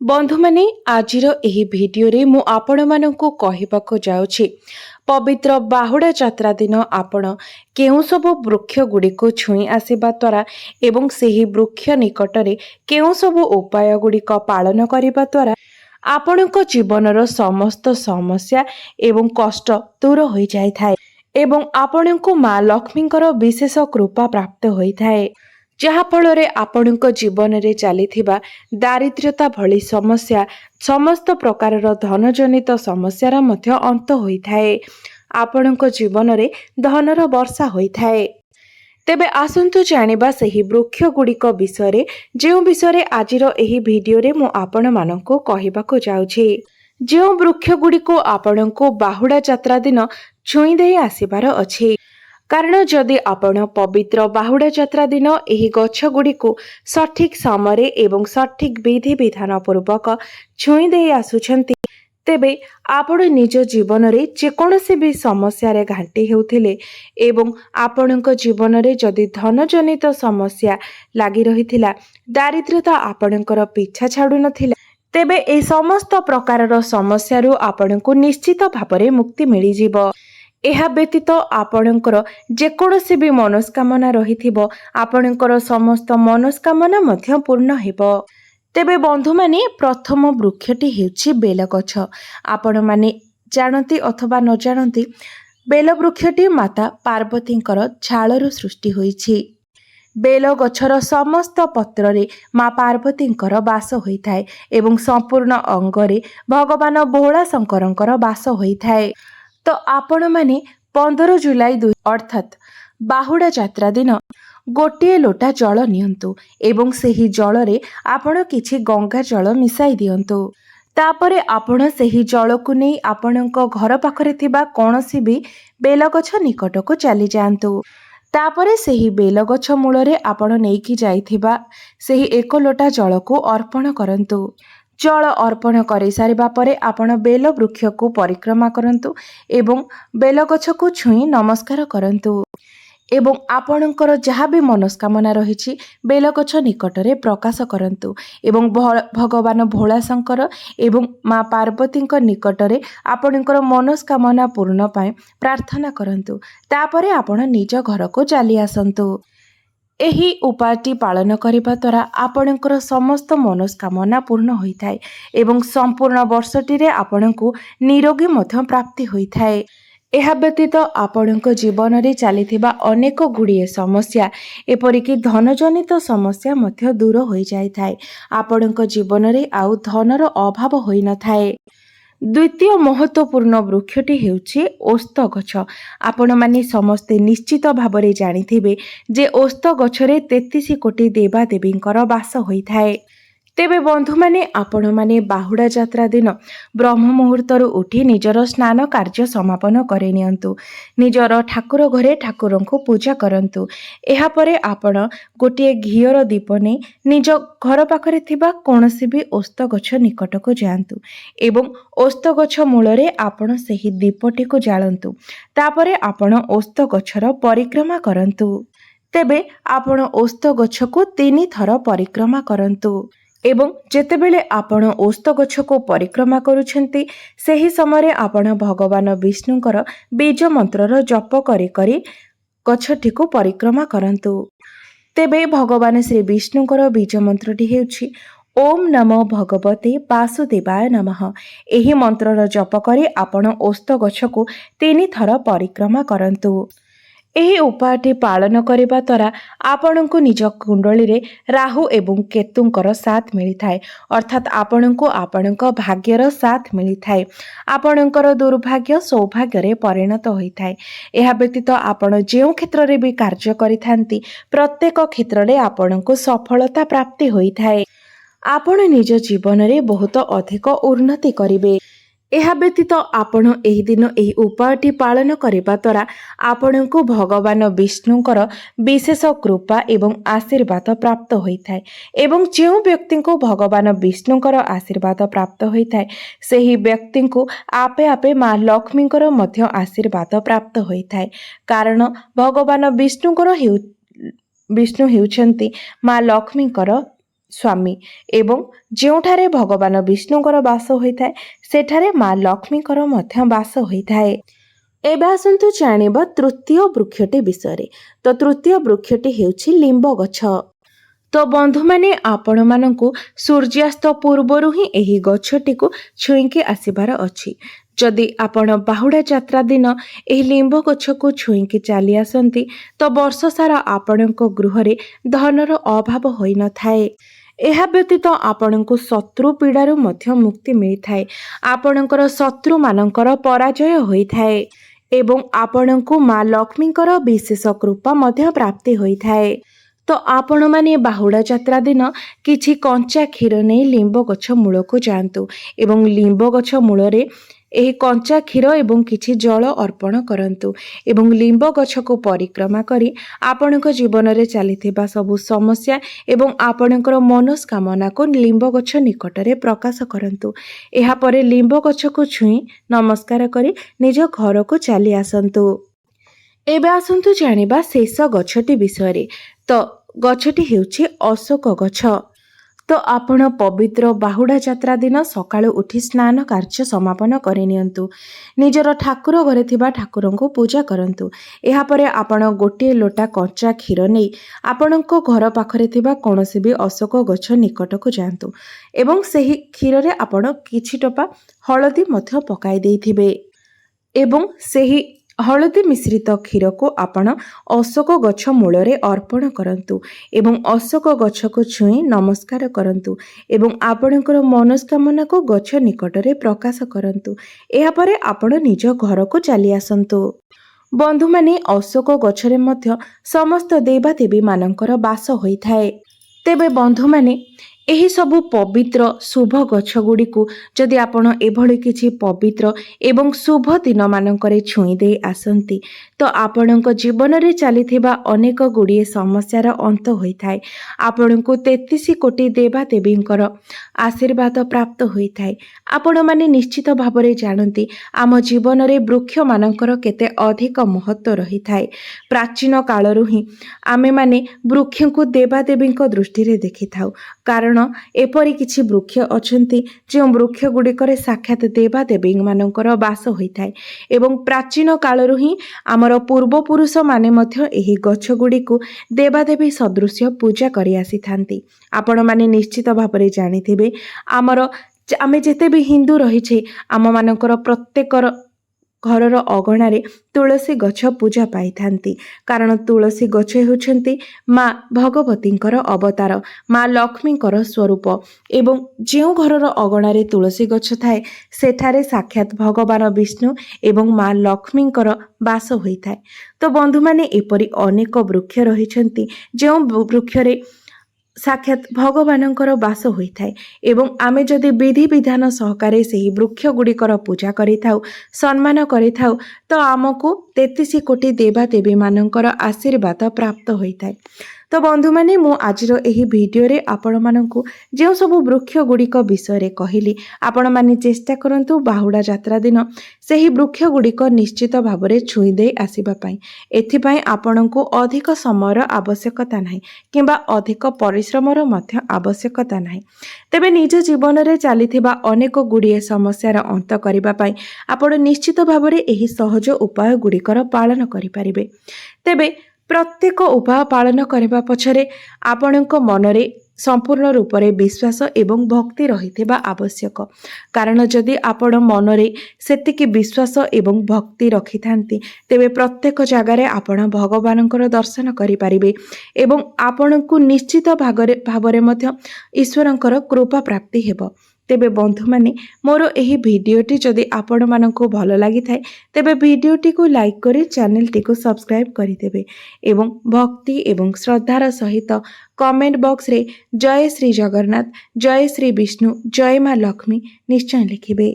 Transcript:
बंधु माने आजिर एही भिडियोरे मु आपण माननकु कहिबाको जाउछि पवित्र बाहुडा यात्रा दिन आपण केउ सब वृक्ष गुड़िको छुई आसिबा द्वारा एवं सेही वृक्ष निकटरे केउ सब उपाय गुड़िक पालन करिबा द्वारा आपणक जीवनर समस्त समस्या एवं कष्ट दूर हो जाय थाए एवं आपणको माँ लक्ष्मींकर विशेष कृपा प्राप्त होइथाए जहा फଳରେ आपणଙ୍କ ଜୀବନରେ ଚାଲିଥିବା ଦାରିଦ୍ର୍ୟତା ଭଳି ସମସ୍ୟା ସମସ୍ତ ପ୍ରକାରର ଧନଜନିତ ସମସ୍ୟାର ମଧ୍ୟ ଅନ୍ତ ହୋଇଥାଏ। ଆପଣଙ୍କ ଜୀବନରେ ଧନର ବର୍ଷା ହୋଇଥାଏ। ତେବେ ଆସନ୍ତୁ ଜାଣିବା ସେହି ବୃକ୍ଷ ଗୁଡ଼ିକ ବିଷୟରେ ଯେଉଁ ବିଷୟରେ ଆଜିର ଏହି ଭିଡିଓରେ ମୁଁ ଆପଣମାନଙ୍କୁ କହିବାକୁ ଯାଉଛି। ଯେଉଁ ବୃକ୍ଷ ଗୁଡ଼ିକୁ ଆପଣଙ୍କୁ ବାହୁଡ଼ା ଯାତ୍ରା ଦିନ ଛୁଇଁ ଦେଇ ଆସିବାର ଅଛି। कारण जदि आपण पवित्र बाहुडा यात्रा दिन एही गछ गुड़िको सठिक समय एवं सठिक विधि विधान पूर्वक छुई दे आसुछंती तेबे आपण निज जीवन रे जेकोसी भी समस्या रे घांटी हेउथिले एवं आपणक जीवन रे जदि धनजनित समस्या लागी रहिथिला दारिद्र्यता आपणकर पीछा छाडु नथिला तेबे ए समस्त प्रकारर समस्या रु आपणको निश्चित भाବରେ मुक्ति मिली जिवो। ଏହା ବ୍ୟତୀତ ଆପଣଙ୍କର ଯେକୌଣସି ବି ମନସ୍କାମନା ରହିଥିବ ଆପଣଙ୍କର ସମସ୍ତ ମନସ୍କାମନା ମଧ୍ୟ ପୂର୍ଣ୍ଣ ହେବ। ତେବେ ବନ୍ଧୁମାନେ ପ୍ରଥମ ବୃକ୍ଷଟି ହେଉଛି ବେଲଗଛ। ଆପଣମାନେ ଜାଣନ୍ତି ଅଥବା ନ ଜାଣନ୍ତି ବେଲ ବୃକ୍ଷଟି ମାତା ପାର୍ବତୀଙ୍କର ଝାଳରୁ ସୃଷ୍ଟି ହୋଇଛି। ବେଲ ଗଛର ସମସ୍ତ ପତ୍ରରେ ମା ପାର୍ବତୀଙ୍କର ବାସ ହୋଇଥାଏ ଏବଂ ସମ୍ପୂର୍ଣ୍ଣ ଅଙ୍ଗରେ ଭଗବାନ ଭୋଳା ଶଙ୍କରଙ୍କର ବାସ ହୋଇଥାଏ। तो आपण माने 15 जुलाई 2 अर्थात बाहुडा यात्रा दिन गोटे लोटा जल नियंतु एवं सेही जल रे आपण किछि गंगा जल मिसाई दियंतु। तापरे आपण सेही जल को नहीं आपणक घर पाखरे थिबा कोनोसी भी बेलगछ निकट को चली जांतु। तापरे सेही बेलगछ मूल रे आपण नेकी जाइथिबा सेही एक लोटा जल को अर्पण करंतु। जल अर्पण कर सारिबा परे आपण बेल वृक्ष को परिक्रमा करंतु एवं बेलगछ को छुई नमस्कार करंतु एवं आपणकर जहाँ भी मनस्कामना रही बेलगछ निकटरे प्रकाश करंतु एवं भगवान भोला शंकर एवं माँ पार्वती निकटरे आपणकर मनस्कामना पूर्ण पाए प्रार्थना करंतु। तापरे आपण निज घर को चली आसंतु। एही उपायटी पालन करिबा द्वारा आपणकर समस्त मनस्कामना पूर्ण होइथाए एवं संपूर्ण वर्षटी रे आपणको निरोगी मध्य प्राप्ति होइथाए। एहा व्यतीत आपणक जीवन रे चलीथिबा अनेक गुड़िए समस्या एपरिकी धनजनित समस्या मध्य दूर हो जाइथाए। आपणक जीवन रे आउ धनर अभाव होई न थाए। द्वितीय महत्वपूर्ण वृक्षटी हेउछि ओस्त गछ। आपण माने समस्ते निश्चित भाबरे जानिथिबे जे ओस्त गछरे 33 कोटी देवा देवींकर वास होइथाए। तेबे बंधु माने आपण माने बाहुडा यात्रा दिन ब्रह्म मुहूर्तरु उठी निजर स्नान कार्य समापन करे नियंतु। निजर ठाकुर घरे ठाकुरंको पूजा करंतु। एहा परे आपण गोटे घियर दीप ने निज घर पाखरे थिबा कोनोसी भी ओस्त गछ निकट को जांतु एवं ओस्त गछ मूल रे आपण सेही दीपटी को जालंतु। तापरे आपण ओस्त गछर परिक्रमा करंतु। तेबे आपण ओस्त गछ को 3 थर परिक्रमा करंतु एवं जेतेबेले आपण ओस्त गछ को परिक्रमा करुछंती सेही समय आपण भगवान विष्णुकर बीज मंत्रर जप करी करी गछटी को परिक्रमा करंतु। तेबे भगवान श्री विष्णुकर बीज मंत्रटी हेउछि ओम नमो भगवते वासुदेवाय नमः। एही मंत्रर जप करी आपण ओस्त गछ को 3 थर परिक्रमा करंतु। एही उपायटी पालन करिबा द्वारा आपणको निज कुंडली रे राहु एवं केतुंकर साथ मिली थाए अर्थात आपणको आपणक भाग्यर साथ मिली थाए। आपणकर दुर्भाग्य सौभाग्य रे परिणत होई थाए। एहा व्यतीत आपण जेउ क्षेत्र रे भी कार्य करिथांती प्रत्येक क्षेत्र रे आपणको सफलता प्राप्ति होई थाए। आपण निज जीवन रे बहुत अधिक उन्नति करिवे। एहा व्यतीत आपण एही दिन एही उपायटी पालन करिबा द्वारा आपणको भगवान विष्णुंकर विशेष कृपा एवं आशीर्वाद प्राप्त होइथाए एवं जेउ व्यक्ति को भगवान विष्णुंकर आशीर्वाद प्राप्त होइथाए सेही व्यक्ति को आपे आपे माँ लक्ष्मींकर मध्य आशीर्वाद प्राप्त होइथाए। कारण भगवान विष्णु हेउछंती माँ लक्ष्मींकर ସ୍ୱାମୀ ଏବଂ ଯେଉଁଠାରେ ଭଗବାନ ବିଷ୍ଣୁଙ୍କର ବାସ ହୋଇଥାଏ ସେଠାରେ ମା ଲକ୍ଷ୍ମୀଙ୍କର ମଧ୍ୟ ବାସ ହୋଇଥାଏ। ଏବେ ଆସନ୍ତୁ ଜାଣିବା ତୃତୀୟ ବୃକ୍ଷଟି ବିଷୟରେ। ତ ତୃତୀୟ ବୃକ୍ଷଟି ହେଉଛି ଲିମ୍ବ ଗଛ। ତ ବନ୍ଧୁମାନେ ଆପଣମାନଙ୍କୁ ସୂର୍ଯ୍ୟାସ୍ତ ପୂର୍ବରୁ ହିଁ ଏହି ଗଛଟିକୁ ଛୁଇଁକି ଆସିବାର ଅଛି। ଯଦି ଆପଣ ବାହୁଡ଼ା ଯାତ୍ରା ଦିନ ଏହି ଲିମ୍ବ ଗଛକୁ ଛୁଇଁକି ଚାଲି ଆସନ୍ତି ତ ବର୍ଷ ସାରା ଆପଣଙ୍କ ଗୃହରେ ଧନର ଅଭାବ ହୋଇନଥାଏ। ଏହା ବ୍ୟତୀତ ଆପଣଙ୍କୁ ଶତ୍ରୁ ପୀଡ଼ାରୁ ମଧ୍ୟ ମୁକ୍ତି ମିଳିଥାଏ। ଆପଣଙ୍କର ଶତ୍ରୁମାନଙ୍କର ପରାଜୟ ହୋଇଥାଏ ଏବଂ ଆପଣଙ୍କୁ ମା ଲକ୍ଷ୍ମୀଙ୍କର ବିଶେଷ କୃପା ମଧ୍ୟ ପ୍ରାପ୍ତି ହୋଇଥାଏ। ତ ଆପଣମାନେ ବାହୁଡ଼ା ଯାତ୍ରା ଦିନ କିଛି କଞ୍ଚା କ୍ଷୀର ନେଇ ଲିମ୍ବ ଗଛ ମୂଳକୁ ଯାଆନ୍ତୁ ଏବଂ ଲିମ୍ବ ଗଛ ମୂଳରେ ଏହି କଞ୍ଚା କ୍ଷୀର ଏବଂ କିଛି ଜଳ ଅର୍ପଣ କରନ୍ତୁ ଏବଂ ଲିମ୍ବ ଗଛକୁ ପରିକ୍ରମା କରି ଆପଣଙ୍କ ଜୀବନରେ ଚାଲିଥିବା ସବୁ ସମସ୍ୟା ଏବଂ ଆପଣଙ୍କର ମନସ୍କାମନାକୁ ଲିମ୍ବ ଗଛ ନିକଟରେ ପ୍ରକାଶ କରନ୍ତୁ। ଏହାପରେ ଲିମ୍ବ ଗଛକୁ ଛୁଇଁ ନମସ୍କାର କରି ନିଜ ଘରକୁ ଚାଲି ଆସନ୍ତୁ। ଏବେ ଆସନ୍ତୁ ଜାଣିବା ଶେଷ ଗଛଟି ବିଷୟରେ। ତ ଗଛଟି ହେଉଛି ଅଶୋକ ଗଛ। ତ ଆପଣ ପବିତ୍ର ବାହୁଡ଼ା ଯାତ୍ରା ଦିନ ସକାଳୁ ଉଠି ସ୍ନାନ କାର୍ଯ୍ୟ ସମାପନ କରିନିଅନ୍ତୁ। ନିଜର ଠାକୁର ଘରେ ଥିବା ଠାକୁରଙ୍କୁ ପୂଜା କରନ୍ତୁ। ଏହାପରେ ଆପଣ ଗୋଟିଏ ଲୋଟା କଞ୍ଚା କ୍ଷୀର ନେଇ ଆପଣଙ୍କ ଘର ପାଖରେ ଥିବା କୌଣସି ବି ଅଶୋକ ଗଛ ନିକଟକୁ ଯାଆନ୍ତୁ ଏବଂ ସେହି କ୍ଷୀରରେ ଆପଣ କିଛି ଟୋପା ହଳଦୀ ମଧ୍ୟ ପକାଇ ଦେଇଥିବେ ଏବଂ ସେହି ହଳଦୀ ମିଶ୍ରିତ କ୍ଷୀରକୁ ଆପଣ ଅଶୋକ ଗଛ ମୂଳରେ ଅର୍ପଣ କରନ୍ତୁ ଏବଂ ଅଶୋକ ଗଛକୁ ଛୁଇଁ ନମସ୍କାର କରନ୍ତୁ ଏବଂ ଆପଣଙ୍କର ମନସ୍କାମନାକୁ ଗଛ ନିକଟରେ ପ୍ରକାଶ କରନ୍ତୁ। ଏହାପରେ ଆପଣ ନିଜ ଘରକୁ ଚାଲି ଆସନ୍ତୁ। ବନ୍ଧୁମାନେ ଅଶୋକ ଗଛରେ ମଧ୍ୟ ସମସ୍ତ ଦେବାଦେବୀ ମାନଙ୍କର ବାସ ହୋଇଥାଏ। ତେବେ ବନ୍ଧୁମାନେ ଏହି ସବୁ ପବିତ୍ର ଶୁଭ ଗଛ ଗୁଡ଼ିକୁ ଯଦି ଆପଣ ଏଭଳି କିଛି ପବିତ୍ର ଏବଂ ଶୁଭ ଦିନମାନଙ୍କରେ ଛୁଇଁ ଦେଇ ଆସନ୍ତି ତ ଆପଣଙ୍କ ଜୀବନରେ ଚାଲିଥିବା ଅନେକ ଗୁଡ଼ିଏ ସମସ୍ୟାର ଅନ୍ତ ହୋଇଥାଏ। ଆପଣଙ୍କୁ 33 କୋଟି ଦେବାଦେବୀଙ୍କର ଆଶୀର୍ବାଦ ପ୍ରାପ୍ତ ହୋଇଥାଏ। ଆପଣମାନେ ନିଶ୍ଚିତ ଭାବରେ ଜାଣନ୍ତି ଆମ ଜୀବନରେ ବୃକ୍ଷମାନଙ୍କର କେତେ ଅଧିକ ମହତ୍ତ୍ୱ ରହିଥାଏ। ପ୍ରାଚୀନ କାଳରୁ ହିଁ ଆମେମାନେ ବୃକ୍ଷଙ୍କୁ ଦେବାଦେବୀଙ୍କ ଦୃଷ୍ଟିରେ ଦେଖିଥାଉ, କାରଣ ଏପରି କିଛି ବୃକ୍ଷ ଅଛନ୍ତି ଯେଉଁ ବୃକ୍ଷ ଗୁଡ଼ିକରେ ସାକ୍ଷାତ ଦେବାଦେବୀମାନଙ୍କର ବାସ ହୋଇଥାଏ ଏବଂ ପ୍ରାଚୀନ କାଳରୁ ହିଁ ଆମର ପୂର୍ବପୁରୁଷମାନେ ମଧ୍ୟ ଏହି ଗଛ ଗୁଡ଼ିକୁ ଦେବାଦେବୀ ସଦୃଶ୍ୟ ପୂଜା କରି ଆସିଥାନ୍ତି। ଆପଣମାନେ ନିଶ୍ଚିତ ଭାବରେ ଜାଣିଥିବେ ଆମେ ଯେତେ ବି ହିନ୍ଦୁ ରହିଛେ ଆମମାନଙ୍କର ପ୍ରତ୍ୟେକର ଘରର ଅଗଣାରେ ତୁଳସୀ ଗଛ ପୂଜା ପାଇଥାନ୍ତି, କାରଣ ତୁଳସୀ ଗଛ ହେଉଛନ୍ତି ମା ଭଗବତୀଙ୍କର ଅବତାର, ମା ଲକ୍ଷ୍ମୀଙ୍କର ସ୍ୱରୂପ ଏବଂ ଯେଉଁ ଘରର ଅଗଣାରେ ତୁଳସୀ ଗଛ ଥାଏ ସେଠାରେ ସାକ୍ଷାତ ଭଗବାନ ବିଷ୍ଣୁ ଏବଂ ମା ଲକ୍ଷ୍ମୀଙ୍କର ବାସ ହୋଇଥାଏ। ତ ବନ୍ଧୁମାନେ ଏପରି ଅନେକ ବୃକ୍ଷ ରହିଛନ୍ତି ଯେଉଁ ବୃକ୍ଷରେ ସାକ୍ଷାତ ଭଗବାନଙ୍କର ବାସ ହୋଇଥାଏ ଏବଂ ଆମେ ଯଦି ବିଧିବିଧାନ ସହକାରେ ସେହି ବୃକ୍ଷ ଗୁଡ଼ିକର ପୂଜା କରିଥାଉ, ସମ୍ମାନ କରିଥାଉ ତ ଆମକୁ 33 କୋଟି ଦେବାଦେବୀମାନଙ୍କର ଆଶୀର୍ବାଦ ପ୍ରାପ୍ତ ହୋଇଥାଏ। ତ ବନ୍ଧୁମାନେ ମୁଁ ଆଜିର ଏହି ଭିଡ଼ିଓରେ ଆପଣମାନଙ୍କୁ ଯେଉଁ ସବୁ ବୃକ୍ଷ ଗୁଡ଼ିକ ବିଷୟରେ କହିଲି ଆପଣମାନେ ଚେଷ୍ଟା କରନ୍ତୁ ବାହୁଡ଼ା ଯାତ୍ରା ଦିନ ସେହି ବୃକ୍ଷ ଗୁଡ଼ିକ ନିଶ୍ଚିତ ଭାବରେ ଛୁଇଁ ଦେଇ ଆସିବା ପାଇଁ। ଏଥିପାଇଁ ଆପଣଙ୍କୁ ଅଧିକ ସମୟର ଆବଶ୍ୟକତା ନାହିଁ କିମ୍ବା ଅଧିକ ପରିଶ୍ରମର ମଧ୍ୟ ଆବଶ୍ୟକତା ନାହିଁ। ତେବେ ନିଜ ଜୀବନରେ ଚାଲିଥିବା ଅନେକ ଗୁଡ଼ିଏ ସମସ୍ୟାର ଅନ୍ତ କରିବା ପାଇଁ ଆପଣ ନିଶ୍ଚିତ ଭାବରେ ଏହି ସହଜ ଉପାୟ ଗୁଡ଼ିକର ପାଳନ କରିପାରିବେ। ତେବେ ପ୍ରତ୍ୟେକ ଉପାୟ ପାଳନ କରିବା ପଛରେ ଆପଣଙ୍କ ମନରେ ସମ୍ପୂର୍ଣ୍ଣ ରୂପରେ ବିଶ୍ୱାସ ଏବଂ ଭକ୍ତି ରହିଥିବା ଆବଶ୍ୟକ, କାରଣ ଯଦି ଆପଣ ମନରେ ସେତିକି ବିଶ୍ୱାସ ଏବଂ ଭକ୍ତି ରଖିଥାନ୍ତି ତେବେ ପ୍ରତ୍ୟେକ ଜାଗାରେ ଆପଣ ଭଗବାନଙ୍କର ଦର୍ଶନ କରିପାରିବେ ଏବଂ ଆପଣଙ୍କୁ ନିଶ୍ଚିତ ଭାବରେ ମଧ୍ୟ ଈଶ୍ୱରଙ୍କର କୃପା ପ୍ରାପ୍ତି ହେବ। ତେବେ ବନ୍ଧୁମାନେ ମୋର ଏହି ଭିଡ଼ିଓଟି ଯଦି ଆପଣମାନଙ୍କୁ ଭଲ ଲାଗିଥାଏ ତେବେ ଭିଡ଼ିଓଟିକୁ ଲାଇକ୍ କରି ଚ୍ୟାନେଲଟିକୁ ସବସ୍କ୍ରାଇବ୍ କରିଦେବେ ଏବଂ ଭକ୍ତି ଏବଂ ଶ୍ରଦ୍ଧାର ସହିତ କମେଣ୍ଟ ବକ୍ସରେ ଜୟ ଶ୍ରୀ ଜଗନ୍ନାଥ, ଜୟ ଶ୍ରୀ ବିଷ୍ଣୁ, ଜୟ ମା ଲକ୍ଷ୍ମୀ ନିଶ୍ଚୟ ଲେଖିବେ।